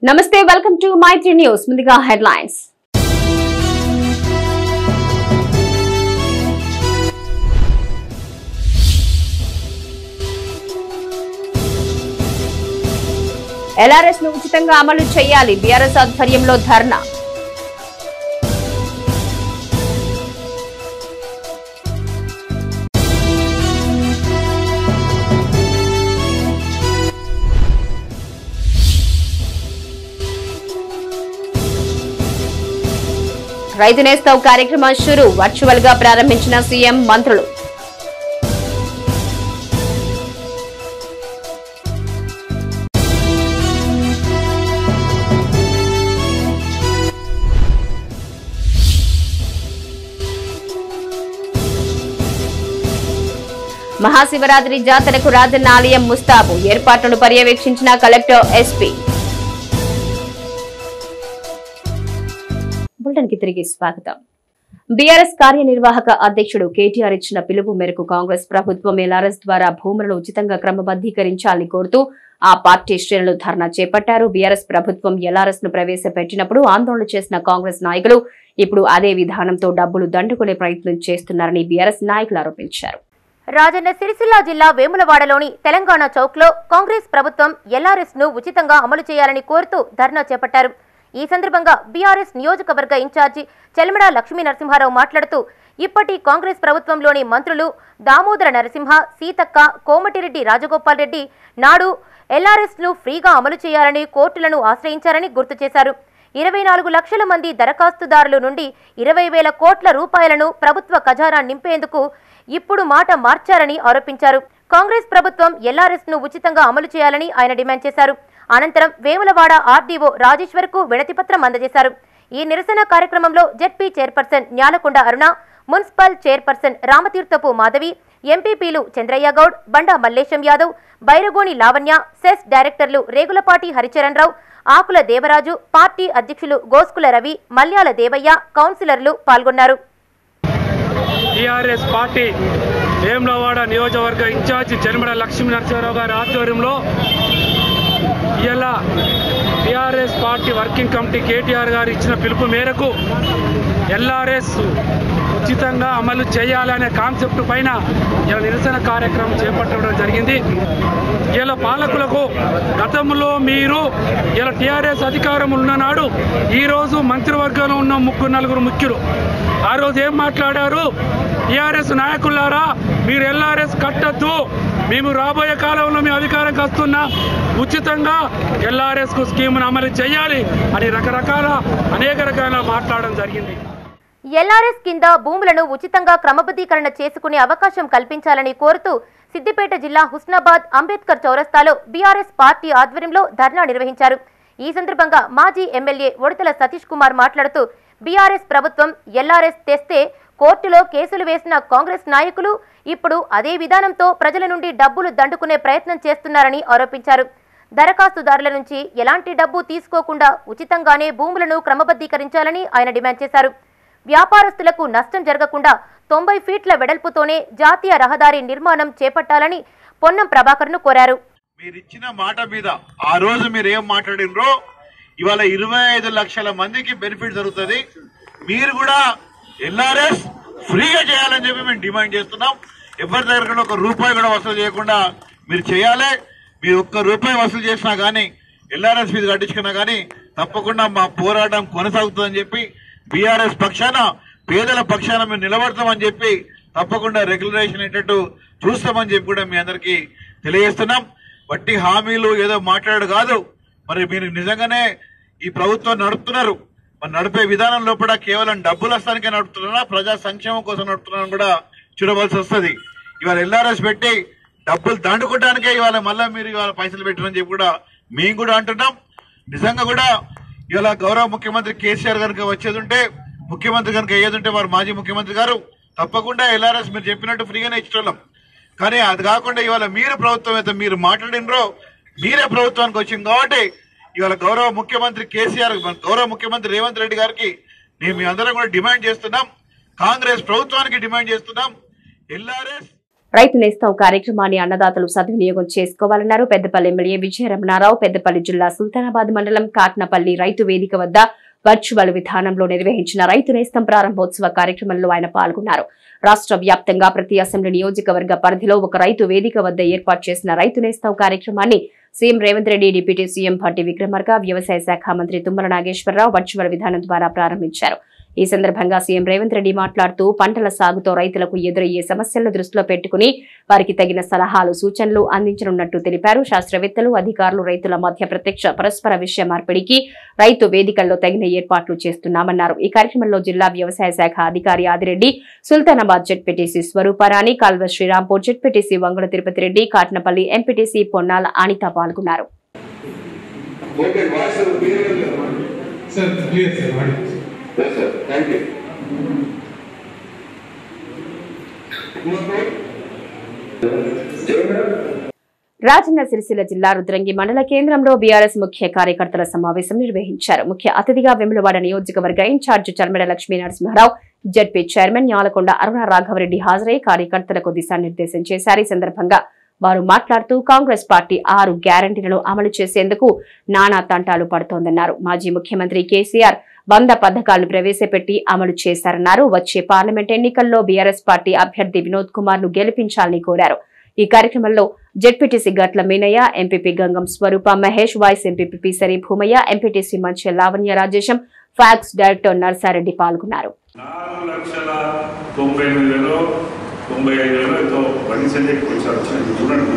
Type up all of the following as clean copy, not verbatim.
నమస్తే welcome to Mythri news ముందుగా headlines LRS ను ఉచితంగా అమలు చేయాలి బీఆర్ఎస్ ఆధ్వర్యంలో ధర్నా రైతు నేస్తం కార్యక్రమం షురు వర్చువల్ గా ప్రారంభించిన సీఎం మంత్రులు మహాశివరాత్రి జాతరకు రాజన్న ఆలయం ముస్తాబు ఏర్పాట్లను పర్యవేక్షించిన కలెక్టర్ ఎస్పీ తిరిగి స్వాగతం. బీఆర్ఎస్ కార్యనిర్వాహక అధ్యక్షుడు కేటీఆర్ ఇచ్చిన పిలుపు మేరకు కాంగ్రెస్ ప్రభుత్వం ఎల్ఆర్ఎస్ ద్వారా భూములను ఉచితంగా క్రమబద్దీకరించాలని కోరుతూ ఆ పార్టీ శ్రేణులు ధర్నా చేపట్టారు. బీఆర్ఎస్ ప్రభుత్వం ఎల్ఆర్ఎస్ ను ప్రవేశపెట్టినప్పుడు ఆందోళన చేసిన కాంగ్రెస్ నాయకులు ఇప్పుడు అదే విధానంతో డబ్బులు దండుకునే ప్రయత్నం చేస్తున్నారని బీఆర్ఎస్ నాయకులు ఆరోపించారు. రాజన్న సిరిసిల్ల జిల్లా వేములవాడలోని తెలంగాణ చౌక్ లో కాంగ్రెస్ ప్రభుత్వం ఎల్ఆర్ఎస్ ను ఉచితంగా అమలు చేయాలని కోరుతూ ధర్నా చేపట్టారు. ఈ సందర్భంగా బీఆర్ఎస్ నియోజకవర్గ ఇన్ఛార్జి చెల్మడ లక్ష్మీ నరసింహారావు మాట్లాడుతూ ఇప్పటి కాంగ్రెస్ ప్రభుత్వంలోని మంత్రులు దామోదర నరసింహ, సీతక్క, కోమటిరెడ్డి రాజగోపాల్ రెడ్డి నాడు ఎల్ఆర్ఎస్ ను ఫ్రీగా అమలు చేయాలని కోర్టులను ఆశ్రయించారని గుర్తు చేశారు. 24 లక్షల మంది దరఖాస్తుదారుల నుండి 20,000 కోట్ల రూపాయలను ప్రభుత్వ ఖజానా నింపేందుకు ఇప్పుడు మాట మార్చారని ఆరోపించారు. కాంగ్రెస్ ప్రభుత్వం ఎల్ఆర్ఎస్ ను ఉచితంగా అమలు చేయాలని ఆయన డిమాండ్ చేశారు. అనంతరం వేములవాడ ఆర్డీఓ రాజేశ్వర్కు వినతిపత్రం అందజేశారు. ఈ నిరసన కార్యక్రమంలో జెడ్పీ చైర్పర్సన్ న్యాలకొండ అరుణ, మున్సిపల్ చైర్పర్సన్ రామతీర్థపు మాధవి, ఎంపీపీలు చంద్రయ్య గౌడ్, బండా మల్లేశం యాదవ్, బైరగోని లావణ్య, సెస్ డైరెక్టర్లు రేగులపాటి హరిచరణ్ రావు, ఆకుల దేవరాజు, పార్టీ అధ్యక్షులు గోస్కుల రవి, మల్యాల దేవయ్య, కౌన్సిలర్లు పాల్గొన్నారు. టీఆర్ఎస్ పార్టీ వేములవాడ నియోజకవర్గ ఇన్ఛార్జి చెల్మడ లక్ష్మీ నరసింహారావు గారి ఆధ్వర్యంలో ఇలా TRS party working committee KTR గారు ఇచ్చిన పిలుపు మేరకు ఎల్ఆర్ఎస్ ఉచితంగా అమలు చేయాలనే కాన్సెప్ట్ పైన ఇలా నిరసన కార్యక్రమం చేపట్టడం జరిగింది. ఇలా పాలకులకు గతంలో మీరు ఇలా టీఆర్ఎస్ అధికారం ఉన్ననాడు ఈరోజు మంత్రివర్గంలో ఉన్న 3-4 ముఖ్యులు ఆ రోజు ఏం మాట్లాడారు? టీఆర్ఎస్ నాయకులారా, మీరు ఎల్ఆర్ఎస్ కట్టద్దు, మేము రాబోయే కాలంలో మీ అధికారంకి వస్తున్నా ఉచితంగా ఎల్ఆర్ఎస్ కు స్కీమ్ను అమలు చేయాలి అని అనేక రకాల మాట్లాడడం జరిగింది. ఎల్ఆర్ఎస్ కింద భూములను ఉచితంగా క్రమబద్ధీకరణ చేసుకునే అవకాశం కల్పించాలని కోరుతూ సిద్దిపేట జిల్లా హుస్నాబాద్ అంబేద్కర్ చౌరస్తాలో బీఆర్ఎస్ పార్టీ ఆధ్వర్యంలో ధర్నా నిర్వహించారు. ఈ సందర్భంగా మాజీ ఎమ్మెల్యే ఒడితల సతీష్ కుమార్ మాట్లాడుతూ బీఆర్ఎస్ ప్రభుత్వం ఎల్ఆర్ఎస్ తెస్తే కోర్టులో కేసులు వేసిన కాంగ్రెస్ నాయకులు ఇప్పుడు అదే విధానంతో ప్రజల నుండి డబ్బులు దండుకునే ప్రయత్నం చేస్తున్నారని ఆరోపించారు. దరఖాస్తుదారుల నుంచి ఎలాంటి డబ్బు తీసుకోకుండా ఉచితంగానే భూములను క్రమబద్ధీకరించాలని ఆయన డిమాండ్ చేశారు. వ్యాపారస్తులకు నష్టం జరగకుండా 90 ఫీట్ల వెడల్పుతోనే జాతీయ రహదారి నిర్మాణం చేపట్టాలని పొన్నం ప్రభాకర్ను కోరారు. మీరిచ్చిన మాట మీద ఆ రోజు మీరు ఏం మాట్లాడినరో ఇవాళ 25 లక్షల మందికి బెనిఫిట్ జరుగుతుంది. మీరు కూడా ఎల్ఆర్ఎస్ ఫ్రీగా చేయాలని చెప్పి మేము డిమాండ్ చేస్తున్నాం. ఎవరి దగ్గర కూడా 1 రూపాయి కూడా వసూలు చేయకుండా మీరు చేయాలి. మీరు 1 రూపాయి వసూలు చేసినా కానీ ఎల్ఆర్ఎస్ ఫీజు కట్టించుకున్నా కానీ తప్పకుండా మా పోరాటం కొనసాగుతుందని చెప్పి బీఆర్ఎస్ పక్షాన పేదల పక్షాన మేము నిలబడతామని చెప్పి తప్పకుండా రెగ్యులరేషన్ ఏంటట్టు చూస్తామని చెప్పి కూడా మీ అందరికీ తెలియజేస్తున్నాం. వట్టి హామీలు ఏదో మాట్లాడు కాదు, మరి మీరు నిజంగానే ఈ ప్రభుత్వం నడుపుతున్నారు. మరి నడిపే విధానం లోపల కేవలం డబ్బులు వస్తానికే నడుపుతున్నారా, ప్రజా సంక్షేమం కోసం నడుపుతున్నారని కూడా చూడవలసి వస్తుంది. ఇవాళ ఎల్ఆర్ఎస్ పెట్టి డబ్బులు దండుకోవడానికే ఇవాళ మళ్ళీ మీరు ఇవాళ పైసలు పెట్టారని చెప్పి కూడా మేము కూడా అంటున్నాం. నిజంగా కూడా ఇవాళ గౌరవ ముఖ్యమంత్రి కేసీఆర్ కనుక వచ్చేది ఉంటే, ముఖ్యమంత్రి కనుక అయ్యేది ఉంటే వారు మాజీ ముఖ్యమంత్రి గారు తప్పకుండా ఎల్ఆర్ఎస్ మీరు చెప్పినట్టు ఫ్రీగానే ఇచ్చేవాళ్ళం. కానీ అది కాకుండా ఇవాళ మీరు ప్రభుత్వం అయితే మీరు మాట్లాడినరో మీరే ప్రభుత్వానికి వచ్చింది కాబట్టి ఇవాళ గౌరవ ముఖ్యమంత్రి కేసీఆర్, గౌరవ ముఖ్యమంత్రి రేవంత్ రెడ్డి గారికి మేము అందరం కూడా డిమాండ్ చేస్తున్నాం, కాంగ్రెస్ ప్రభుత్వానికి డిమాండ్ చేస్తున్నాం. ఎల్ఆర్ఎస్ రైతు నేస్తం కార్యక్రమాన్ని అన్నదాతలు సద్వినియోగం చేసుకోవాలన్నారు. పెద్దపల్లి ఎమ్మెల్యే విజయరమణారావు పెద్దపల్లి జిల్లా సుల్తానాబాద్ మండలం కాట్నపల్లి రైతు వేదిక వద్ద వర్చువల్ విధానంలో నిర్వహించిన రైతు నేస్తం ప్రారంభోత్సవ కార్యక్రమంలో ఆయన పాల్గొన్నారు. రాష్ట్ర వ్యాప్తంగా ప్రతి అసెంబ్లీ నియోజకవర్గ పరిధిలో ఒక రైతు వేదిక వద్ద ఏర్పాటు చేసిన రైతు నేస్తం కార్యక్రమాన్ని CM Revanth Reddy, deputy CM Bhatti Vikramarka, వ్యవసాయ శాఖ మంత్రి తుమ్మల నాగేశ్వరరావు వర్చువల్ విధానం ద్వారా ప్రారంభించారు. ఈ సందర్భంగా సీఎం రేవంత్ రెడ్డి మాట్లాడుతూ పంటల సాగుతో రైతులకు ఎదురయ్యే సమస్యలను దృష్టిలో పెట్టుకుని వారికి తగిన సలహాలు, సూచనలు అందించనున్నట్టు తెలిపారు. శాస్త్రవేత్తలు, అధికారులు, రైతుల మధ్య ప్రత్యక్ష పరస్పర విషయ మార్పిడికి రైతు వేదికల్లో తగిన ఏర్పాట్లు చేస్తున్నామన్నారు. ఈ కార్యక్రమంలో జిల్లా వ్యవసాయ శాఖ అధికారి ఆదిరెడ్డి, సుల్తానాబాద్ జెడ్పీటీసీ స్వరూపారాణి, కాల్వ శ్రీరాంపూర్ జెడ్పీటీసీ వంగుల తిరుపతి రెడ్డి, కాట్నపల్లి ఎంపీటీసీ పొన్నాల అనిత పాల్గొన్నారు. రాజన్న సిరిసిల్ల జిల్లా రుద్రంగి మండల కేంద్రంలో బీఆర్ఎస్ ముఖ్య కార్యకర్తల సమావేశం నిర్వహించారు. ముఖ్య అతిథిగా వేములవాడ నియోజకవర్గ in charge Chalmeda Lakshmi Narasimharao, ZP chairman Nyalakonda Aruna Raghavareddy హాజరై కార్యకర్తలకు దిశానిర్దేశం చేశారు. ఈ సందర్భంగా వారు మాట్లాడుతూ కాంగ్రెస్ పార్టీ 6 గ్యారంటీలను అమలు చేసేందుకు నానా తంటాలు పడుతోందన్నారు. మాజీ ముఖ్యమంత్రి కేసీఆర్ 100 పథకాలను ప్రవేశపెట్టి అమలు చేశారన్నారు. వచ్చే పార్లమెంట్ ఎన్నికల్లో బీఆర్ఎస్ పార్టీ అభ్యర్థి వినోద్ కుమార్ ను గెలిపించాలని కోరారు. ఈ కార్యక్రమంలో ZPTC Gatla Meenaiah, MPP Gangam Swarupa Mahesh, vice MPP Pisari Bhoomaiah, MPTC Manche Lavanya Rajesham, PACS director Narsareddy పాల్గొన్నారు. 4,95,000 బండి సంజయ్ వచ్చారు. చూడండి,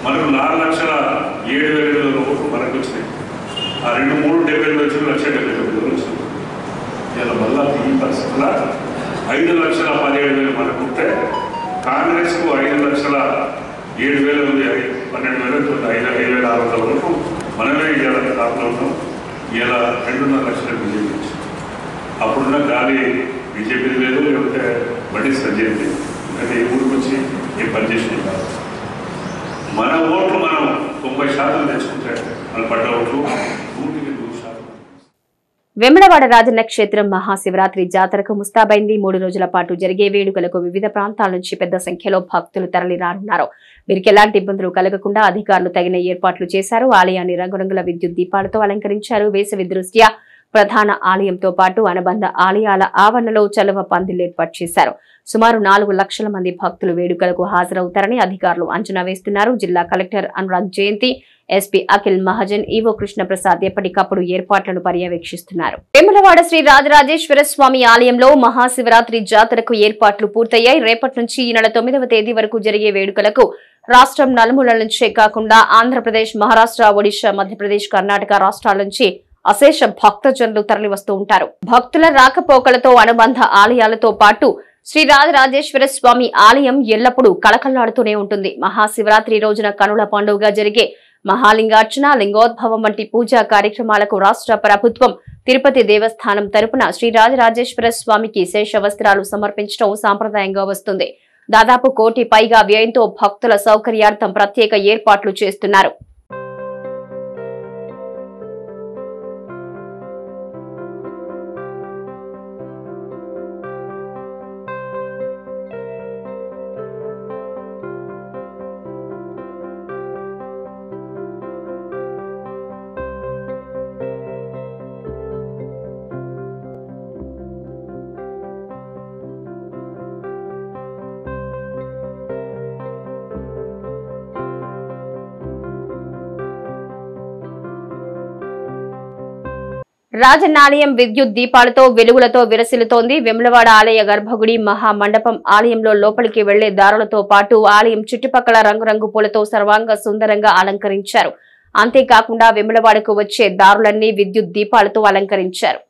మనకు 4,07,000 ఓట్లు మనకు వచ్చినాయి. ఆ 2,3,70,000 వచ్చి 1,70,000 వచ్చింది. ఇలా మళ్ళా ఈ పరిస్థితుల్లో 5,17,000 మనకు ఉంటే కాంగ్రెస్కు 5,07,000 ఉంది. 12,000 5,600 వరకు మనమే ఇలా టాప్లో ఉన్నాం. ఇలా 2.5 లక్షల బీజేపీ వచ్చింది. అప్పుడున్న గాలి బీజేపీ లేదు, లేకపోతే బండి సంజయ్ లేదు. అంటే ఏ ఊరికి వచ్చి ఏం పనిచేసింది కాదు. మన ఓట్లు మనం 90% తెచ్చుకుంటే మన పడ్డ ఓట్లు 100%. వేములవాడ రాజన్న క్షేత్రం మహాశివరాత్రి జాతరకు ముస్తాబైంది. 3 రోజుల పాటు జరిగే వేడుకలకు వివిధ ప్రాంతాల నుంచి పెద్ద సంఖ్యలో భక్తులు తరలి రానున్నారు. వీరికి ఎలాంటి ఇబ్బందులు కలగకుండా అధికారులు తగిన ఏర్పాట్లు చేశారు. ఆలయాన్ని రంగురంగుల విద్యుత్ దీపాలతో అలంకరించారు. వేసవి దృష్ట్యా ప్రధాన ఆలయంతో పాటు అనుబంధ ఆలయాల ఆవరణలో చలువ పందిళ్లు ఏర్పాటు చేశారు. సుమారు 4 లక్షల మంది భక్తులు వేడుకలకు హాజరవుతారని అధికారులు అంచనా వేస్తున్నారు. జిల్లా కలెక్టర్ అనురాగ్ జయంతి, ఎస్పీ అఖిల్ మహాజన్, ఈవో కృష్ణప్రసాద్ ఎప్పటికప్పుడు ఏర్పాట్లను పర్యవేక్షిస్తున్నారు. వేములవాడ శ్రీ రాజరాజేశ్వర స్వామి ఆలయంలో మహాశివరాత్రి జాతరకు ఏర్పాట్లు పూర్తయ్యాయి. రేపటి నుంచి ఈ నెల 9వ తేదీ వరకు జరిగే వేడుకలకు రాష్ట్రం నలుమూలల నుంచే కాకుండా ఆంధ్రప్రదేశ్, మహారాష్ట్ర, ఒడిశా, మధ్యప్రదేశ్, కర్ణాటక రాష్ట్రాల నుంచి అశేష భక్తజనులు తరలి వస్తూ ఉంటారు. భక్తుల రాకపోకలతో అనుబంధ ఆలయాలతో పాటు శ్రీ రాజరాజేశ్వర స్వామి ఆలయం ఎల్లప్పుడూ కళకళలాడుతూనే ఉంటుంది. మహాశివరాత్రి రోజున కనుల పండుగగా జరిగే మహాలింగార్చన, లింగోద్భవం వంటి పూజా కార్యక్రమాలకు రాష్ట్ర ప్రభుత్వం తిరుపతి దేవస్థానం తరపున శ్రీ రాజరాజేశ్వర స్వామికి శేష వస్త్రాలు సమర్పించడం సాంప్రదాయంగా వస్తుంది. దాదాపు 1 కోటి పైగా వ్యయంతో భక్తుల సౌకర్యార్థం ప్రత్యేక ఏర్పాట్లు చేస్తున్నారు. రాజన్నాలయం విద్యుత్ దీపాలతో వెలుగులతో విరసిల్లుతోంది. వేములవాడ ఆలయ గర్భగుడి మహామండపం ఆలయంలో లోపలికి వెళ్లే దారులతో పాటు ఆలయం చుట్టుపక్కల రంగురంగు పూలతో సర్వాంగ సుందరంగా అలంకరించారు. అంతేకాకుండా వేములవాడకు వచ్చే దారులన్నీ విద్యుత్ దీపాలతో అలంకరించారు.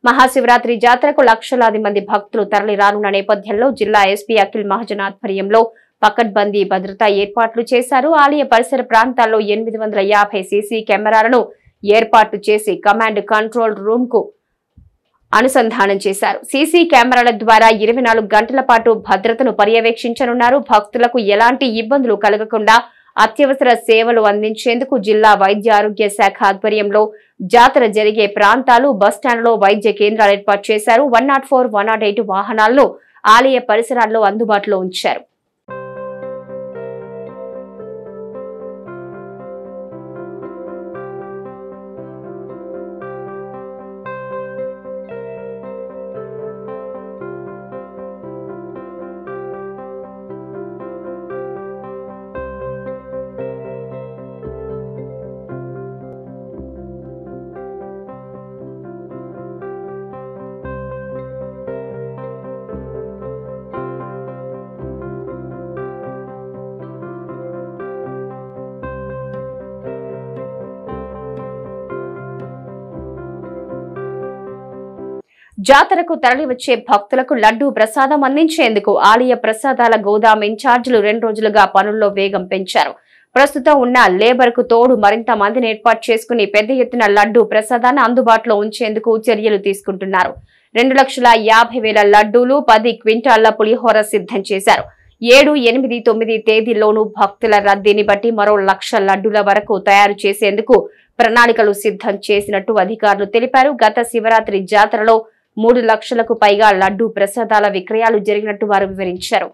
మహాశివరాత్రి జాతరకు లక్షలాది మంది భక్తులు తరలి రానున్న నేపథ్యంలో జిల్లా ఎస్పీ అఖిల్ మహాజన్ ఆధ్వర్యంలో పకడ్బందీ భద్రతా ఏర్పాట్లు చేశారు. ఆలయ పరిసర ప్రాంతాల్లో 850 సీసీ కెమెరాలను ఏర్పాటు చేసి కమాండ్ కంట్రోల్ రూమ్ కు అనుసంధానం చేశారు. సీసీ కెమెరాల ద్వారా 24 గంటల పాటు భద్రతను పర్యవేక్షించనున్నారు. భక్తులకు ఎలాంటి ఇబ్బందులు కలగకుండా అత్యవసర సేవలు అందించేందుకు జిల్లా వైద్య ఆరోగ్య శాఖ ఆధ్వర్యంలో జాతర జరిగే ప్రాంతాలు బస్టాండ్లో వైద్య కేంద్రాలు ఏర్పాటు చేశారు. 104, 108 వాహనాలను ఆలయ పరిసరాల్లో అందుబాటులో ఉంచారు. జాతరకు తరలివచ్చే భక్తులకు లడ్డూ ప్రసాదం అందించేందుకు ఆలయ ప్రసాదాల గోదాం ఇన్ఛార్జీలు 2 రోజులుగా పనుల్లో వేగం పెంచారు. ప్రస్తుతం ఉన్న లేబర్ కు తోడు మరింత మందిని ఏర్పాటు చేసుకుని పెద్ద ఎత్తున లడ్డూ ప్రసాదాన్ని అందుబాటులో ఉంచేందుకు చర్యలు తీసుకుంటున్నారు. 2,50,000 లడ్డూలు, 10 క్వింటాళ్ల పులిహోర సిద్ధం చేశారు. 7, 8, 9 తేదీల్లోనూ భక్తుల రద్దీని బట్టి మరో 1,00,000 లడ్డూల వరకు తయారు చేసేందుకు ప్రణాళికలు సిద్ధం చేసినట్టు అధికారులు తెలిపారు. గత శివరాత్రి జాతరలో 3 లక్షలకు పైగా లడ్డూ ప్రసాదాల విక్రయాలు జరిగినట్టు వారు వివరించారు.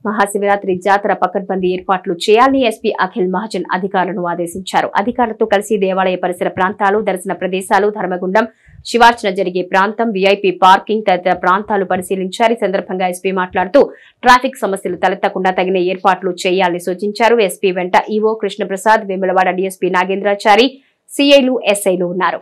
మహాశివరాత్రి జాతర పకడ్బందీ ఏర్పాట్లు చేయాలని ఎస్పీ అఖిల్ మహాజన్ అధికారులను ఆదేశించారు. అధికారులతో కలిసి దేవాలయ పరిసర ప్రాంతాలు, దర్శన ప్రదేశాలు, ధర్మగుండం, శివార్చన జరిగే ప్రాంతం, వీఐపీ పార్కింగ్ తదితర ప్రాంతాలు పరిశీలించారు. ఈ సందర్భంగా ఎస్పీ మాట్లాడుతూ ట్రాఫిక్ సమస్యలు తలెత్తకుండా తగిన ఏర్పాట్లు చేయాలని సూచించారు. ఎస్పీ వెంట ఈవో కృష్ణప్రసాద్, వేములవాడ డీఎస్పీ నాగేంద్రాచారి, సిఐలు, ఎస్ఐలు ఉన్నారు.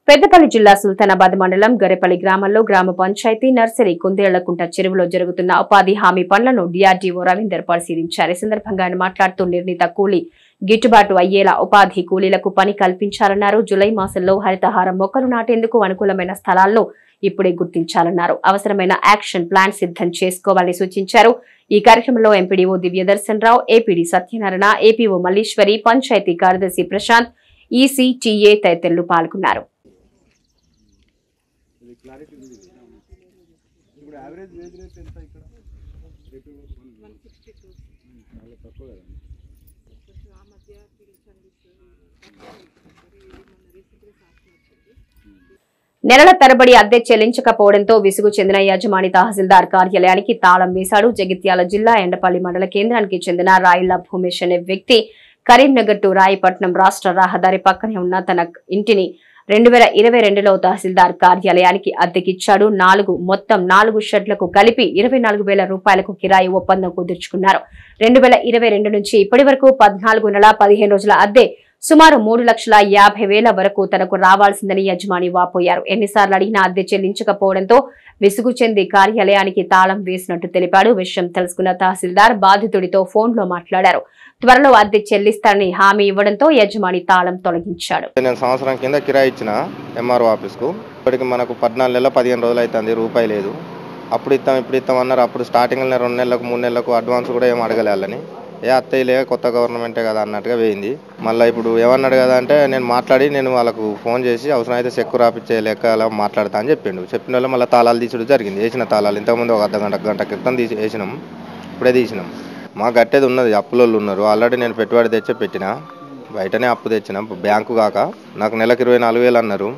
పెద్దపల్లి జిల్లా సుల్తానాబాద్ మండలం గరెపల్లి గ్రామంలో గ్రామ పంచాయతీ నర్సరీ కుందేళ్లకుంట చెరువులో జరుగుతున్న ఉపాధి హామీ పనులను డీఆర్డీఓ రవీందర్ పరిశీలించారు. ఈ సందర్భంగా ఆయన మాట్లాడుతూ నిర్ణీత కూలీ గిట్టుబాటు అయ్యేలా ఉపాధి కూలీలకు పని కల్పించాలన్నారు. జులై మాసంలో హరితహారం మొక్కలు నాటేందుకు అనుకూలమైన స్థలాలను ఇప్పుడే గుర్తించాలన్నారు. అవసరమైన యాక్షన్ ప్లాన్ సిద్ధం చేసుకోవాలని సూచించారు. ఈ కార్యక్రమంలో ఎంపీడీఓ దివ్యదర్శన్ రావు, ఏపీడీ సత్యనారాయణ, ఏపీఓ మల్లీశ్వరి, పంచాయతీ కార్యదర్శి ప్రశాంత్, ఈసీటీఏ తదితరులు పాల్గొన్నారు. నెలల తరబడి అద్దె చెల్లించకపోవడంతో విసుగు చెందిన యజమాని తహసీల్దార్ కార్యాలయానికి తాళం వేశాడు. జగిత్యాల జిల్లా ఎండపల్లి మండల కేంద్రానికి చెందిన రాయిల భూమేష్ అనే వ్యక్తి కరీంనగర్ టు రాయపట్నం రాష్ట్ర రహదారి పక్కనే ఉన్న తన ఇంటిని 2022లో తహసీల్దార్ కార్యాలయానికి అద్దెకిచ్చాడు. మొత్తం 4 షెడ్లకు కలిపి 24,000 రూపాయలకు కిరాయి ఒప్పందం కుదుర్చుకున్నారు. 2022 నుంచి ఇప్పటి వరకు 14 నెలల 15 రోజుల అద్దె సుమారు 3,50,000 వరకు తనకు రావాల్సిందని యజమాని వాపోయారు. ఎన్నిసార్లు అడిగినా అద్దె చెల్లించకపోవడంతో విసుగు చెంది కార్యాలయానికి తాళం వేసినట్టు తెలిపాడు. విషయం తెలుసుకున్న తహసీల్దార్ బాధితుడితో ఫోన్లో మాట్లాడారు. త్వరలో అద్దె చెల్లిస్తారని హామీ ఇవ్వడంతో యజమాని తాళం తొలగించాడు. నేను సంవత్సరం కింద కిరాయి ఇచ్చిన ఎంఆర్ఓ ఆఫీస్కు. ఇప్పటికి మనకు 14 నెలల 15 రోజులు అవుతుంది, రూపాయి లేదు. అప్పుడు ఇస్తాం ఇప్పుడు ఇస్తాం అన్నారు. అప్పుడు స్టార్టింగ్లో 2 నెలలకు 3 నెలలకు అడ్వాన్స్ కూడా ఏం అడగలేదని, అత్తయ్య లేక కొత్త గవర్నమెంటే కదా అన్నట్టుగా వేయింది. మళ్ళీ ఇప్పుడు ఏమన్నాడు కదా అంటే నేను మాట్లాడి నేను వాళ్ళకు ఫోన్ చేసి అవసరమైతే చెక్కు రాపిచ్చే లెక్క అలా మాట్లాడతా అని చెప్పిండు. చెప్పిన వాళ్ళు మళ్ళీ తాళాలు తీసడం జరిగింది. వేసిన తాళాలు ఇంతకుముందు ఒక గంట క్రితం వేసినాం, ఇప్పుడే తీసినాం. మా గట్టేది ఉన్నది, అప్పులోళ్ళు ఉన్నారు. ఆల్రెడీ నేను పెట్టుబడి తెచ్చే పెట్టిన, బయటనే అప్పు తెచ్చిన, బ్యాంకు కాక. నాకు నెలకు 24,000 అన్నారు,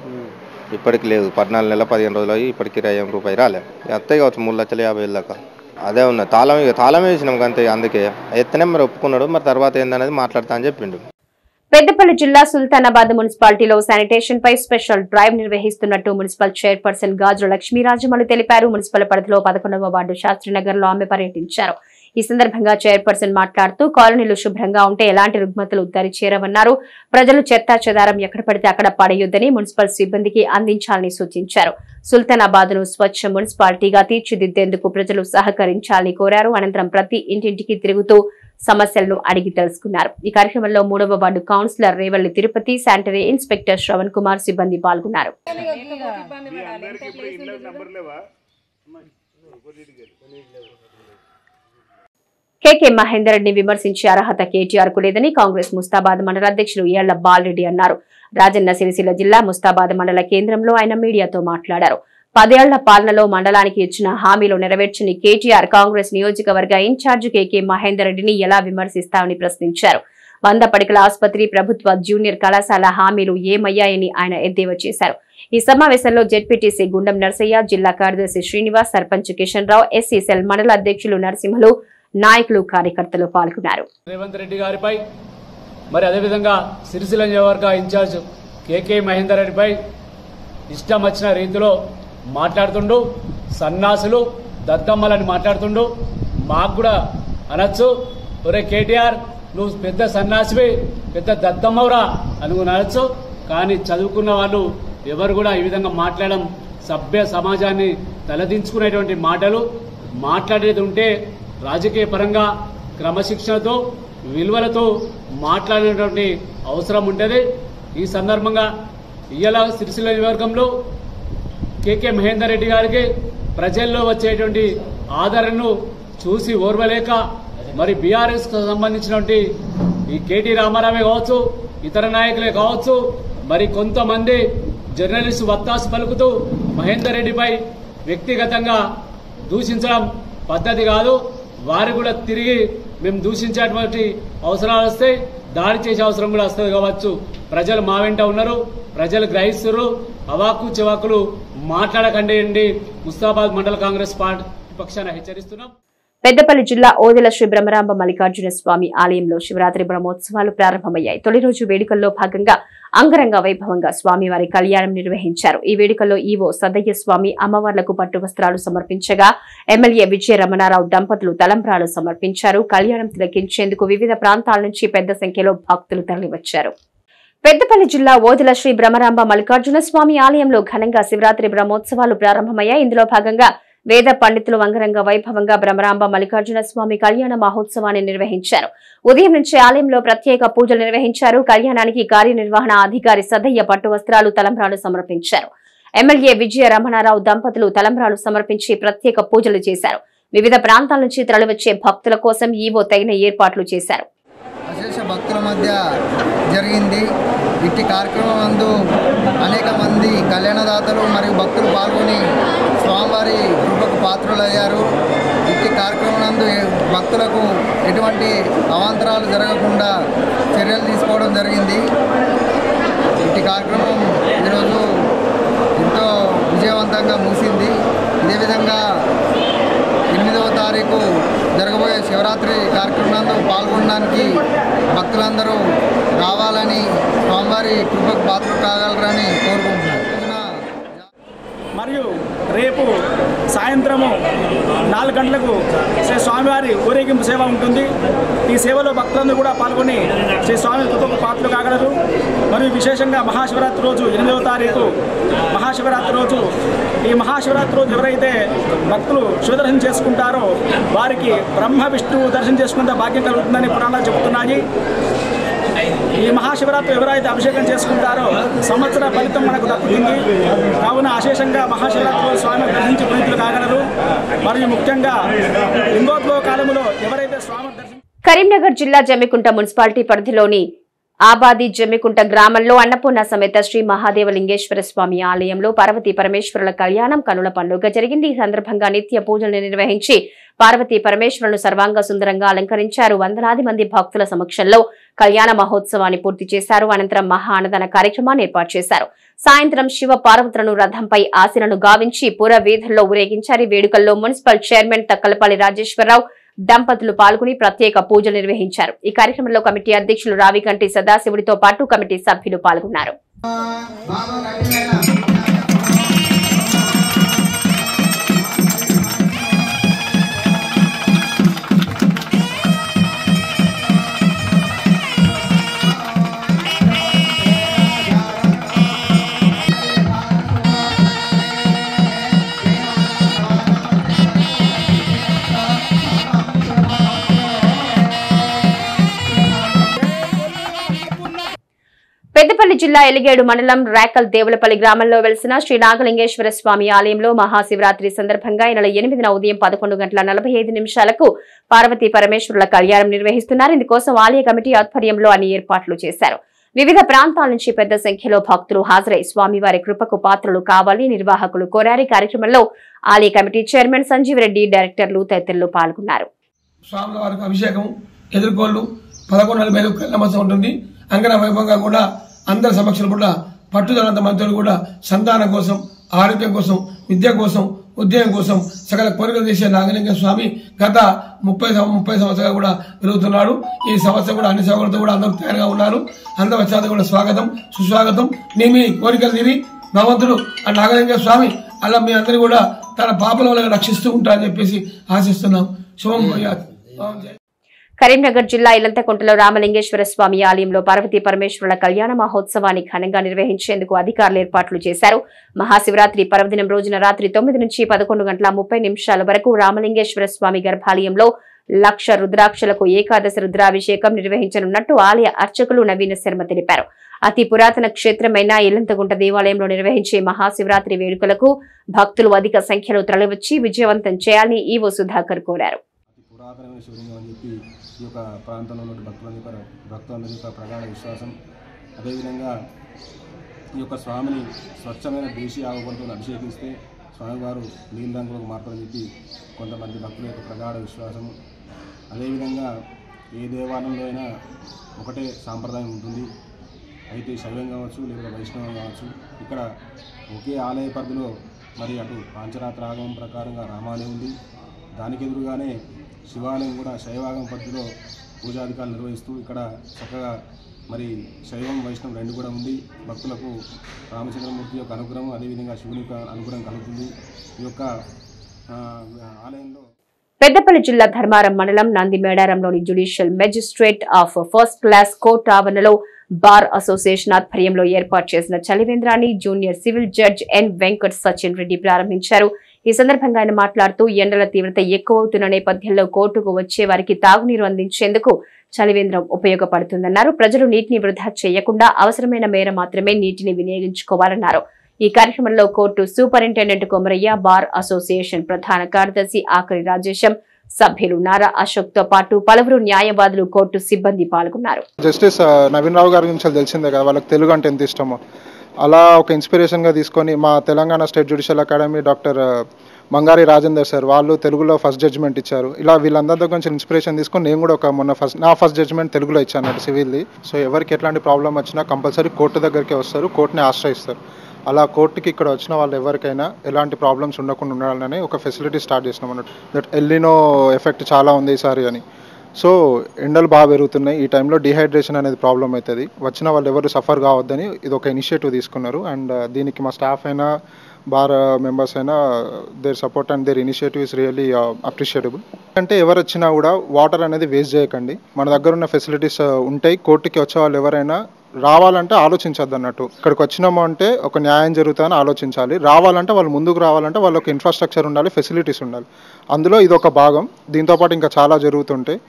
ఇప్పటికి లేదు. 14 నెలల 15 రోజులు అయ్యి ఇప్పటికి 20 రూపాయలు రాలేదు. అత్తయ్య కావచ్చు 3,50,000 దాకా. అదే ఉన్న తాళం వేసినాం అంతే, అందుకే ఎత్తనే మరి ఒప్పుకున్నాడు. మరి తర్వాత ఏందనేది మాట్లాడతా అని చెప్పిండు. పెద్దపల్లి జిల్లా సుల్తానాబాద్ మున్సిపాలిటీలో శానిటేషన్ పై స్పెషల్ డ్రైవ్ నిర్వహిస్తున్నట్టు మున్సిపల్ చైర్పర్సన్ గాజుల లక్ష్మీరాజమలు తెలిపారు. మున్సిపల్ పరిధిలో 11వ వార్డు శాస్త్రీనగర్ లో ఆమె పర్యటించారు. ఈ సందర్భంగా చైర్పర్సన్ మాట్లాడుతూ కాలనీలు శుభ్రంగా ఉంటే ఎలాంటి రుగ్మతలు దరి చేరవన్నారు. ప్రజలు చెత్తా చెదారం ఎక్కడ పడితే అక్కడ పడేయొద్దని మున్సిపల్ సిబ్బందికి అందించాలని సూచించారు. సుల్తానాబాద్ ను స్వచ్ఛ మున్సిపాలిటీగా తీర్చిదిద్దేందుకు ప్రజలు సహకరించాలని కోరారు. అనంతరం ప్రతి ఇంటింటికి తిరుగుతూ సమస్యలను అడిగి తెలుసుకున్నారు. ఈ కార్యక్రమంలో 3వ ward councillor Revalli Tirupati, sanitary inspector Shravan Kumar సిబ్బంది పాల్గొన్నారు. కేకే మహేందర్ రెడ్డిని విమర్శించే అర్హత కేటీఆర్ కు లేదని కాంగ్రెస్ ముస్తాబాద్ మండల అధ్యక్షులు ఏళ్ల బాలరెడ్డి అన్నారు. రాజన్న సిరిసిల్ల జిల్లా ముస్తాబాద్ మండల కేంద్రంలో ఆయన మీడియాతో మాట్లాడారు. 10 ఏళ్ల పాలనలో మండలానికి ఇచ్చిన హామీలు నెరవేర్చని కేటీఆర్ కాంగ్రెస్ నియోజకవర్గ ఇన్ఛార్జ్ కేకే మహేందర్ రెడ్డిని ఎలా విమర్శిస్తామని ప్రశ్నించారు. 100 పడకల ఆసుపత్రి, ప్రభుత్వ జూనియర్ కళాశాల హామీలు ఏమయ్యాయని ఆయన ఎద్దేవా చేశారు. ఈ సమావేశంలో జెడ్పీటీసీ గుండం నర్సయ్య, జిల్లా కార్యదర్శి శ్రీనివాస్, సర్పంచ్ కిషన్ రావు, ఎస్సీ సెల్ మండల అధ్యక్షులు నరసింహులు, నాయకులు, కార్యకర్తలు పాల్గొన్నారు. రేవంత్ రెడ్డి గారిపై మరి అదేవిధంగా సిరిసిల్ల నియోజకవర్గ ఇన్ఛార్జ్ కేకే మహేందర్ రెడ్డిపై ఇష్టం వచ్చిన రీతిలో మాట్లాడుతుండు. సన్నాసులు, దద్దమ్మలని మాట్లాడుతుండు. మాకు కూడా అనొచ్చు, ఒరే కేటీఆర్ నువ్వు పెద్ద సన్నాసివి, పెద్ద దద్దమ్మవురా అని అనొచ్చు. కానీ చదువుకున్న వాళ్ళు ఎవరు కూడా ఈ విధంగా మాట్లాడడం సభ్య సమాజాన్ని తలదించుకునేటువంటి మాటలు మాట్లాడేది ఉంటే రాజకీయ పరంగా క్రమశిక్షణతో విలువలతో మాట్లాడేటువంటి అవసరం ఉంటుంది. ఈ సందర్భంగా ఇయ్యాల సిరిసిల్ల నియోజకవర్గంలో కేకే మహేందర్ రెడ్డి గారికి ప్రజల్లో వచ్చేటువంటి ఆదరణను చూసి ఓర్వలేక మరి బీఆర్ఎస్ కు సంబంధించినటువంటి ఈ కేటీ రామారావే కావచ్చు, ఇతర నాయకులే కావచ్చు, మరి కొంతమంది జర్నలిస్టు వత్తాసు పలుకుతూ మహేందర్ రెడ్డిపై వ్యక్తిగతంగా దూషించడం పద్ధతి కాదు. వారు కూడా తిరిగి మేము దూషించేటువంటి అవసరాలు వస్తాయి, దాడి చేసే అవసరం కూడా వస్తుంది కావచ్చు. ప్రజలు మా వెంట ఉన్నారు, ప్రజలు గ్రహిస్తున్నారు. అవాకు చెవాకులు మాట్లాడకండి. ముస్తాబాద్ మండల కాంగ్రెస్ పార్టీ పక్షాన హెచ్చరిస్తున్నాం. పెద్దపల్లి జిల్లా ఓదెల శ్రీ బ్రహ్మరాంబ మల్లికార్జున స్వామి ఆలయంలో శివరాత్రి బ్రహ్మోత్సవాలు ప్రారంభమయ్యాయి. తొలి రోజు వేడుకల్లో భాగంగా అంగరంగ వైభవంగా స్వామివారి కళ్యాణం నిర్వహించారు. ఈ వేడుకల్లో ఈవో సదయ్య స్వామి అమ్మవార్లకు పట్టు వస్త్రాలు సమర్పించగా ఎమ్మెల్యే విజయ రమణారావు దంపతులు తలంబ్రాలు సమర్పించారు. కళ్యాణం తిలకించేందుకు వివిధ ప్రాంతాల నుంచి పెద్ద సంఖ్యలో భక్తులు తరలివచ్చారు. పెద్దపల్లి జిల్లా ఓదెల శ్రీ బ్రహ్మరాంబ మల్లికార్జున స్వామి ఆలయంలో ఘనంగా శివరాత్రి బ్రహ్మోత్సవాలు ప్రారంభమయ్యాయి. ఇందులో భాగంగా వేద పండితులు అంగరంగ వైభవంగా బ్రహ్మరాంబ మల్లికార్జున స్వామి కళ్యాణ మహోత్సవాన్ని నిర్వహించారు. ఉదయం నుంచి ఆలయంలో ప్రత్యేక పూజలు నిర్వహించారు. కళ్యాణానికి కార్యనిర్వహణ అధికారి సదయ్య పట్టు వస్త్రాలు, తలంబ్రాలు సమర్పించారు. ఎమ్మెల్యే విజయ రమణారావు దంపతులు తలంబ్రాలు సమర్పించి ప్రత్యేక పూజలు చేశారు. వివిధ ప్రాంతాల నుంచి తరలివచ్చే భక్తుల కోసం ఈవో తగిన ఏర్పాట్లు చేశారు. అశేష భక్తుల మధ్య జరిగింది. ఇట్టి కార్యక్రమం నందు అనేక మంది కళ్యాణదాతలు మరియు భక్తులు పాల్గొని స్వామివారి కృపకు పాత్రులయ్యారు. ఇట్టి కార్యక్రమం నందు భక్తులకు ఎటువంటి అవాంతరాలు జరగకుండా చర్యలు తీసుకోవడం జరిగింది. ఇట్టి కార్యక్రమం ఈరోజు ఎంతో విజయవంతంగా ముగిసింది. ఇదే విధంగా 8వ తారీఖు జరగబోయే శివరాత్రి కార్యక్రమంలో పాల్గొనడానికి భక్తులందరూ రావాలని, స్వామివారి కృపకు పాత్ర కాగలరని కోరుకుంటున్నాను. మరియు రేపు సాయంత్రము 4 గంటలకు శ్రీ స్వామివారి ఊరేగింపు సేవ ఉంటుంది. ఈ సేవలో భక్తులందరూ కూడా పాల్గొని శ్రీ స్వామి కృపకు పాత్రలు కాగలరు. మరియు విశేషంగా మహాశివరాత్రి రోజు 8వ తారీఖు మహాశివరాత్రి రోజు, ఈ మహాశివరాత్రి రోజు ఎవరైతే భక్తులు శివదర్శనం చేసుకుంటారో వారికి బ్రహ్మ విష్ణువు దర్శనం చేసుకునే భాగ్యం కలుగుతుందని పురాణాలు చెబుతున్నాయి. ఈ మహాశివరాత్రి ఎవరైతే అభిషేకం చేసుకుంటారో సంవత్సర ఫలితం మనకు దక్కుతుంది. కావున అశేషంగా మహాశివరాత్రి స్వామి దర్శించి పునీతులు కాగలరు. మరియు ముఖ్యంగా లింగోద్భవ కాలంలో ఎవరైతే స్వామి దర్శనం. కరీంనగర్ జిల్లా జమ్మికుంట మున్సిపాలిటీ పరిధిలోని ఆబాది జమ్మికుంట గ్రామంలో అన్నపూర్ణ సమేత శ్రీ మహాదేవ లింగేశ్వర స్వామి ఆలయంలో పార్వతీ పరమేశ్వరుల కళ్యాణం కనుల పండుగ జరిగింది. ఈ సందర్భంగా నిత్య పూజలు నిర్వహించి పార్వతీ పరమేశ్వరులను సర్వాంగ సుందరంగా అలంకరించారు. వందలాది మంది భక్తుల సమక్షంలో కళ్యాణ మహోత్సవాన్ని పూర్తి చేశారు. అనంతరం మహా అన్నదాన కార్యక్రమాన్ని ఏర్పాటు చేశారు. సాయంత్రం శివ పార్వతులను రథంపై ఆశీలను గావించి పుర వీధుల్లో ఊరేగించారు. వేడుకల్లో మున్సిపల్ చైర్మన్ తక్కలపల్లి రాజేశ్వరరావు దంపతులు పాల్గొని ప్రత్యేక పూజలు నిర్వహించారు. ఈ కార్యక్రమంలో కమిటీ అధ్యక్షులు రావికంటి సదాశివుడితో పాటు కమిటీ సభ్యులు పాల్గొన్నారు. పెద్దపల్లి జిల్లా ఎలిగేడు మండలం రాకల్ దేవులపల్లి గ్రామంలో వెలిసిన శ్రీ నాగలింగేశ్వర స్వామి ఆలయంలో మహాశివరాత్రి సందర్భంగా ఈ నెల 8న ఉదయం 11:45 పార్వతీ పరమేశ్వరుల కళ్యాణం నిర్వహిస్తున్నారు. ఇందుకోసం ఆలయ కమిటీ ఆధ్వర్యంలో అన్ని ఏర్పాట్లు చేశారు. వివిధ ప్రాంతాల నుంచి పెద్ద సంఖ్యలో భక్తులు హాజరై స్వామివారి కృపకు పాత్రలు కావాలని నిర్వాహకులు కోరారు. కార్యక్రమంలో ఆలయ కమిటీ చైర్మన్ సంజీవ్ రెడ్డి, డైరెక్టర్లు తదితరులు పాల్గొన్నారు. స్వామివారికి అభిషేకం ఎదుర్కోళ్ళు 11:45 కళ్యాణం ఉంటుంది. అంగన వైభవంగా కూడా అందరి సమక్షంలో కూడా పట్టుదలంత మంత్రులు కూడా సంతానం కోసం, ఆరోగ్యం కోసం, విద్య కోసం, ఉద్యోగం కోసం సకల కోరికలు చేసే నాగలింగ స్వామి గత 30 సంవత్సరాలు కూడా పెరుగుతున్నాడు. ఈ సంవత్సరం కూడా అన్ని సౌకర్యాలతో కూడా అందరూ తయారుగా ఉన్నారు. అందరూ వచ్చేది కూడా స్వాగతం, సుస్వాగతం. మీ కోరికలు తీరి భగవంతుడు ఆ నాగలింగ స్వామి అలా మీ అందరూ కూడా తన పాపల వల్ల రక్షిస్తూ ఉంటారని చెప్పేసి ఆశిస్తున్నాం. శుభం భూయాత్. కరీంనగర్ జిల్లా ఇలంతకుంటలో రామలింగేశ్వర స్వామి ఆలయంలో పార్వతీ పరమేశ్వరుల కళ్యాణ మహోత్సవాన్ని ఘనంగా నిర్వహించేందుకు అధికారులు ఏర్పాట్లు చేశారు. మహాశివరాత్రి పర్వదినం రోజున రాత్రి 9 నుంచి 11:30 వరకు రామలింగేశ్వర స్వామి గర్భాలయంలో 1,00,000 రుద్రాక్షలకు ఏకాదశ రుద్రాభిషేకం నిర్వహించనున్నట్టు ఆలయ అర్చకులు నవీన శర్మ తెలిపారు. అతి పురాతన క్షేత్రమైన ఇల్లంతగుంట దేవాలయంలో నిర్వహించే మహాశివరాత్రి వేడుకలకు భక్తులు అధిక సంఖ్యలో తరలివచ్చి విజయవంతం చేయాలని ఈవో సుధాకర్ కోరారు. పురాతనమైన శివలింగం అని చెప్పి ఈ యొక్క ప్రాంతంలో ఉన్న భక్తులందరి యొక్క ప్రగాఢ విశ్వాసం. అదేవిధంగా ఈ యొక్క స్వామిని స్వచ్ఛమైన దేశీ ఆవుపంతో అభిషేకిస్తే స్వామివారు నీలి రంగులకు మారుతారని చెప్పి కొంతమంది భక్తుల యొక్క ప్రగాఢ విశ్వాసం. అదేవిధంగా ఏ దేవాలయంలో అయినా ఒకటే సాంప్రదాయం ఉంటుంది. అయితే శైవం కావచ్చు లేదా వైష్ణవం కావచ్చు, ఇక్కడ ఒకే ఆలయ పరిధిలో మరి అటు పాంచరాత్ర ఆగమం ప్రకారంగా రామాలయం ఉంది. దానికి ఎదురుగానే శివాలయం కూడా శైవాగం పద్ధతిలో పూజాధికారులు నిర్వహిస్తూ ఇక్కడ చక్కగా మరి శైవం వైష్ణవం రెండు కూడా ఉంది. భక్తులకు రామచంద్రమూర్తి యొక్క అనుగ్రహం, అదేవిధంగా శివుని యొక్క అనుగ్రహం కలుగుతుంది. ఈ యొక్క ఆలయంలో పెద్దపల్లి జిల్లా ధర్మారం మండలం నందిమేడారంలోని judicial magistrate of first class court ఆవరణలో బార్ అసోసియేషన్ ఆధ్వర్యంలో ఏర్పాటు చేసిన చలివేంద్రాన్ని junior civil judge N Venkat Sachin Reddy ప్రారంభించారు. ఈ సందర్భంగా ఆయన మాట్లాడుతూ ఎండల తీవ్రత ఎక్కువవుతున్న నేపథ్యంలో కోర్టుకు వచ్చే వారికి తాగునీరు అందించేందుకు చలివేంద్రం ఉపయోగపడుతుందన్నారు. ప్రజలు నీటిని వృధా చేయకుండా అవసరమైన మేర మాత్రమే నీటిని వినియోగించుకోవాలన్నారు. ఈ కార్యక్రమంలో court superintendent Komaraiah, bar association ప్రధాన కార్యదర్శి ఆకరి రాజేశం, సభ్యులు నారా అశోక్ తో పాటు పలువురు న్యాయవాదులు, కోర్టు సిబ్బంది పాల్గొన్నారు. జస్టిస్ నవీన్ రావు గారి గురించి తెలిసిందే కదా, వాళ్ళకి తెలుగు అంటే ఎంత ఇష్టమో. అలా ఒక ఇన్స్పిరేషన్గా తీసుకొని మా Telangana state judicial academy doctor Mangari Rajender sir వాళ్ళు తెలుగులో ఫస్ట్ జడ్జ్మెంట్ ఇచ్చారు. ఇలా వీళ్ళందరి దగ్గర నుంచి ఇన్స్పిరేషన్ తీసుకొని నేను కూడా నా ఫస్ట్ జడ్జ్మెంట్ తెలుగులో ఇచ్చాను అన్నట్టు సివిల్ది. సో ఎవరికి ఎట్లాంటి ప్రాబ్లం వచ్చినా కంపల్సరీ కోర్టు దగ్గరికి వస్తారు, కోర్టుని ఆశ్రయిస్తారు. అలా కోర్టుకి ఇక్కడ వచ్చిన వాళ్ళు ఎవరికైనా ఎలాంటి ప్రాబ్లమ్స్ ఉండకుండా ఉండాలని ఒక ఫెసిలిటీ స్టార్ట్ చేసినాం అన్నట్టు. దట్ ఎల్నినో ఎఫెక్ట్ చాలా ఉంది ఈసారి అని. సో ఎండలు బాగా పెరుగుతున్నాయి, ఈ టైంలో డిహైడ్రేషన్ అనేది ప్రాబ్లం అవుతుంది. వచ్చిన వాళ్ళు ఎవరు సఫర్ కావద్దని ఇది ఒక ఇనిషియేటివ్ తీసుకున్నారు. అండ్ దీనికి మా స్టాఫ్ అయినా బార్ మెంబర్స్ అయినా their support and their initiative is really appreciable. అంటే ఎవరు వచ్చినా కూడా వాటర్ అనేది వేస్ట్ చేయకండి. మన దగ్గర ఉన్న ఫెసిలిటీస్ ఉంటాయి. కోర్టుకి వచ్చే వాళ్ళు ఎవరైనా రావాలంటే ఆలోచించద్దు అన్నట్టు. ఇక్కడికి వచ్చినాము అంటే ఒక న్యాయం జరుగుతుందని ఆలోచించాలి. రావాలంటే వాళ్ళు ముందుకు రావాలంటే వాళ్ళకి ఇన్ఫ్రాస్ట్రక్చర్ ఉండాలి, ఫెసిలిటీస్ ఉండాలి. అందులో ఇది ఒక భాగం. దీంతోపాటు ఇంకా చాలా జరుగుతుంటాయి.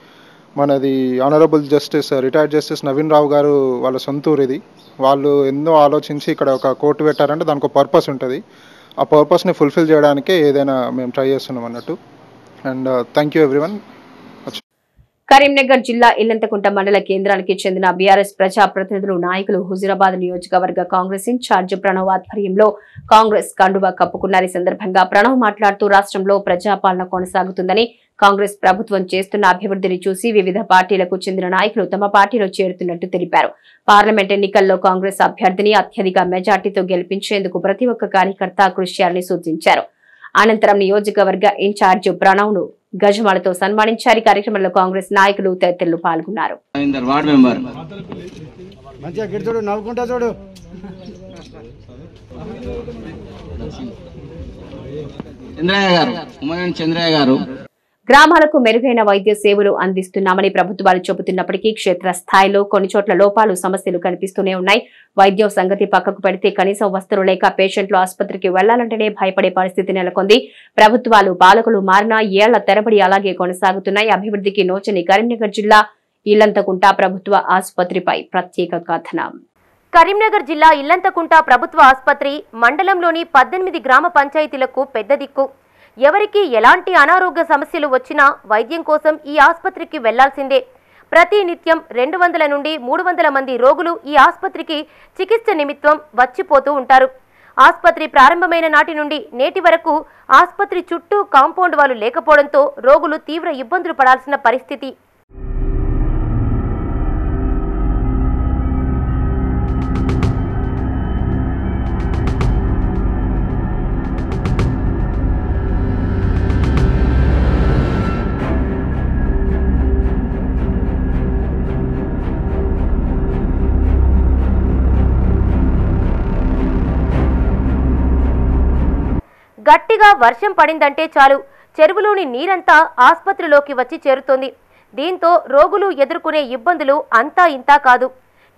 మనది honourable justice retired justice Naveen Rao garu వాళ్ళ సొంతూరు ఇది. వాళ్ళు ఎన్నో ఆలోచించి ఇక్కడ ఒక కోర్టు పెట్టారంటే దానికి ఒక పర్పస్ ఉంటుంది. ఆ పర్పస్ని ఫుల్ఫిల్ చేయడానికే ఏదైనా మేము ట్రై చేస్తున్నాం అన్నట్టు. And thank you everyone. Karimnagar జిల్లా ఇల్లంతకుంట మండల కేంద్రానికి చెందిన బీఆర్ఎస్ ప్రజా ప్రతినిధులు నాయకులు హుజూరాబాద్ నియోజకవర్గ కాంగ్రెస్ ఇన్ఛార్జ్ ప్రణవ్ ఆధ్వర్యంలో కాంగ్రెస్ కండువా కప్పుకున్నారు. ఈ సందర్భంగా ప్రణవ్ మాట్లాడుతూ రాష్ట్రంలో ప్రజాపాలన కొనసాగుతుందని, కాంగ్రెస్ ప్రభుత్వం చేస్తున్న అభివృద్ధిని చూసి వివిధ పార్టీలకు చెందిన నాయకులు తమ పార్టీలో చేరుతున్నట్టు తెలిపారు. పార్లమెంట్ ఎన్నికల్లో కాంగ్రెస్ అభ్యర్థిని అత్యధిక మెజార్టీతో గెలిపించేందుకు ప్రతి ఒక్క కార్యకర్త కృషి చేయాలని సూచించారు. అనంతరం నియోజకవర్గ ఇన్ఛార్జ్ ప్రణవ్ ను గజమాలతో సన్మానించారు. కార్యక్రమంలో కాంగ్రెస్ నాయకులు తదితరులు పాల్గొన్నారు. గ్రామాలకు మెరుగైన వైద్య సేవలు అందిస్తున్నామని ప్రభుత్వాలు చెబుతున్నప్పటికీ క్షేత్రస్థాయిలో కొన్ని చోట్ల లోపాలు, సమస్యలు కనిపిస్తూనే ఉన్నాయి. వైద్యం సంగతి పక్కకు పెడితే కనీసం వస్తువులు లేక పేషెంట్లు ఆసుపత్రికి వెళ్లాలంటేనే భయపడే పరిస్థితి నెలకొంది. ప్రభుత్వాలు, పాలకులు మారినా ఏళ్ల తరబడి అలాగే కొనసాగుతున్నాయి. అభివృద్ధికి నోచని కరీంనగర్ జిల్లా ఇల్లంతకుంట ప్రభుత్వ ఆసుపత్రిపై ప్రత్యేక కథనం. కరీంనగర్ జిల్లా ఇల్లంతకుంట ప్రభుత్వ ఆసుపత్రి మండలంలోని 18 గ్రామ పంచాయతీలకు పెద్ద దిక్కు. ఎవరికి ఎలాంటి అనారోగ్య సమస్యలు వచ్చినా వైద్యం కోసం ఈ ఆసుపత్రికి వెళ్లాల్సిందే. ప్రతి నిత్యం 200 నుండి 300 మంది రోగులు ఈ ఆసుపత్రికి చికిత్స నిమిత్తం వచ్చిపోతూ ఉంటారు. ఆసుపత్రి ప్రారంభమైన నాటి నుండి నేటి వరకు ఆసుపత్రి చుట్టూ కాంపౌండ్ వాల్ లేకపోవడంతో రోగులు తీవ్ర ఇబ్బందులు పడాల్సిన పరిస్థితి. గట్టిగా వర్షం పడిందంటే చాలు చెరువులోని నీరంతా ఆసుపత్రిలోకి వచ్చి చేరుతోంది. దీంతో రోగులు ఎదుర్కొనే ఇబ్బందులు అంతా ఇంతా కాదు.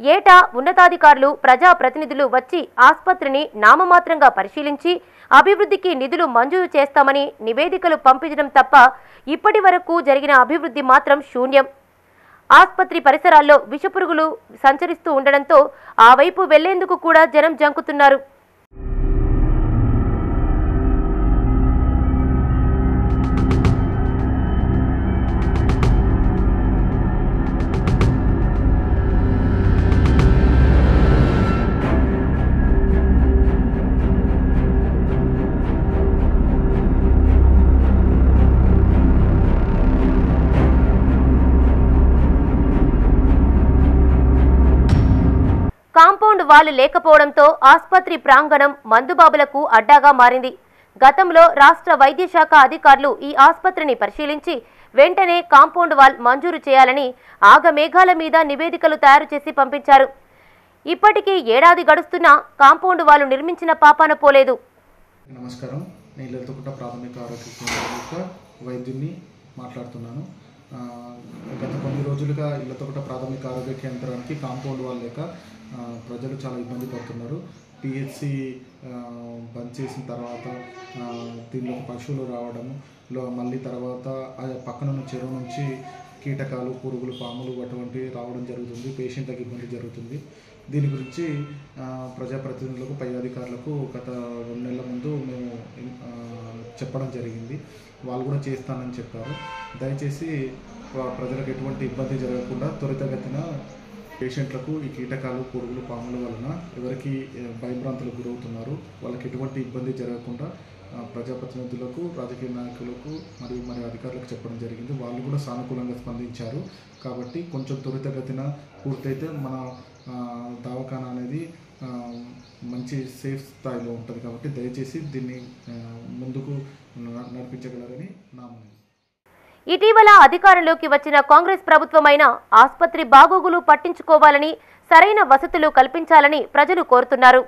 ఏటా ఉన్నతాధికారులు, ప్రజాప్రతినిధులు వచ్చి ఆసుపత్రిని నామమాత్రంగా పరిశీలించి అభివృద్ధికి నిధులు మంజూరు చేస్తామని నివేదికలు పంపించడం తప్ప ఇప్పటి వరకు జరిగిన అభివృద్ధి మాత్రం శూన్యం. ఆసుపత్రి పరిసరాల్లో విషపురుగులు సంచరిస్తూ ఉండడంతో ఆ వైపు వెళ్లేందుకు కూడా జనం జంకుతున్నారు. కాంపౌండ్ వాల్ లేకపోవడంతో ఆసుపత్రి ప్రాంగణం మందుబాబులకు అడ్డాగా మారింది. గతంలో రాష్ట్ర వైద్య శాఖ అధికారులు ఈ ఆసుపత్రిని పరిశీలించి వెంటనే కాంపౌండ్ వాల్ మంజూరు చేయాలని ఆగమేఘాల మీద నివేదికలు తయారు చేసి పంపించారు. ఇప్పటికీ ఏడాది గడుస్తున్నా కాంపౌండ్ వాల్ నిర్మించిన పాపాన పోలేదు. నమస్కారం, నేను ఇల్లంతకుంట ప్రాథమిక ఆరోగ్య కేంద్ర వైద్యుని మాట్లాడుతున్నాను. గత కొన్ని రోజులుగా ఇల్లంతకుంట ప్రాథమిక ఆరోగ్య కేంద్రానికి కాంపౌండ్ వాల్ లేక ప్రజలు చాలా ఇబ్బంది పడుతున్నారు. పిహెచ్సి బంద్ చేసిన తర్వాత దీనిలో పశువులు రావడము, మళ్ళీ తర్వాత పక్కనున్న చెరువు నుంచి కీటకాలు, పురుగులు, పాములు అటువంటివి రావడం జరుగుతుంది. పేషెంట్లకు ఇబ్బంది జరుగుతుంది. దీని గురించి ప్రజాప్రతినిధులకు, పై అధికారులకు గత 2 నెలల ముందు మేము చెప్పడం జరిగింది. వాళ్ళు కూడా చేస్తానని చెప్పారు. దయచేసి ప్రజలకు ఎటువంటి ఇబ్బంది జరగకుండా త్వరితగతిన పేషెంట్లకు ఈ కీటకాలు, పురుగులు, పాముల వలన ఎవరికి భయభ్రాంతులకు గురవుతున్నారు వాళ్ళకి ఎటువంటి ఇబ్బంది జరగకుండా ప్రజాప్రతినిధులకు, రాజకీయ నాయకులకు మరియు అధికారులకు చెప్పడం జరిగింది. వాళ్ళు కూడా సానుకూలంగా స్పందించారు. కాబట్టి కొంచెం త్వరితగతిన పూర్తయితే మన దవాఖానా అనేది మంచి సేఫ్ స్థాయిలో ఉంటుంది. కాబట్టి దయచేసి దీన్ని ముందుకు నడిపించగలరని నా మనవి. ఇటీవల అధికారంలోకి వచ్చిన కాంగ్రెస్ ప్రభుత్వమైన ఆసుపత్రి బాగోగులు పట్టించుకోవాలని, సరైన వసతులు కల్పించాలని ప్రజలు కోరుతున్నారు.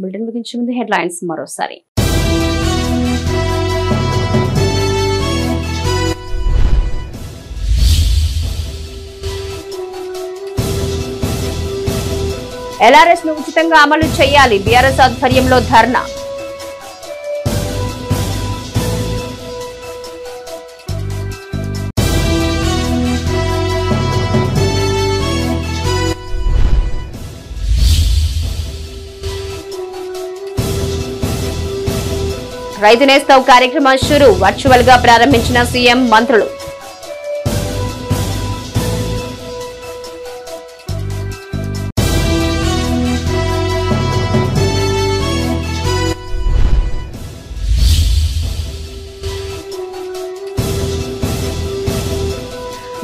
బులెటిన్ ముగించే ముందు హెడ్లైన్స్ మరోసారి. ఎల్ఆర్ఎస్ ను ఉచితంగా అమలు చేయాలి, బీఆర్ఎస్ ఆధ్వర్యంలో ధర్నా. రైతు నేస్తం కార్యక్రమం షురు వర్చువల్ గా ప్రారంభించిన సీఎం మంత్రులు.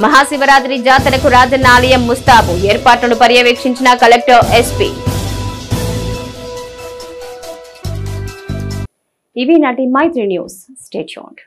మహాశివరాత్రి జాతరకు రాజన్న ఆలయం ముస్తాబు ఏర్పాట్లను పర్యవేక్షించిన కలెక్టర్ ఎస్పీ. ఇవి నాటి మైత్రి న్యూస్. Stay tuned.